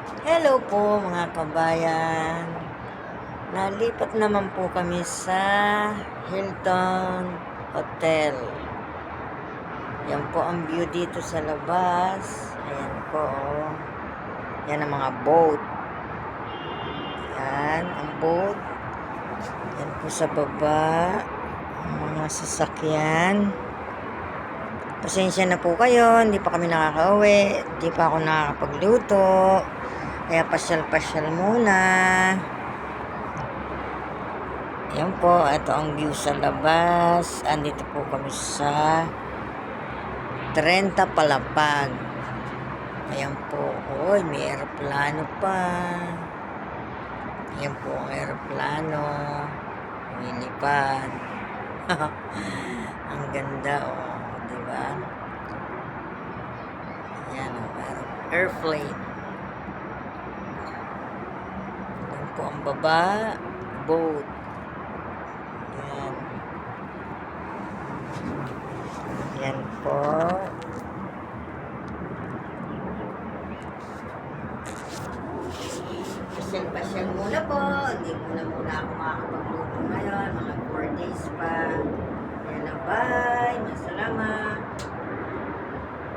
Hello po mga kabayan. Nalipat naman po kami sa Hilton Hotel. Yan po ang view dito sa labas. Ayan po. Yan ang mga boat. Yan ang boat. Yan po sa baba. Ang mga sasakyan. Pasensya na po kayo, hindi pa kami nakakauwi, hindi pa ako nakakapagluto, kaya pasyal-pasyal muna. Ayan po, ito ang view sa labas. Andito po kami sa 30 Palapag. Ayan po, oy, may aeroplano pa. Ayan po ang aeroplano, lumilipad. Ang ganda, oh. Diba? Ayan, airplane. Ayan po ang baba, boat. Ayan. Ayan po. Pasyal-pasyal muna po. Hindi muna ako makakapagluto ngayon. Mga 4 days pa. Ayan na, bye. Masalamat.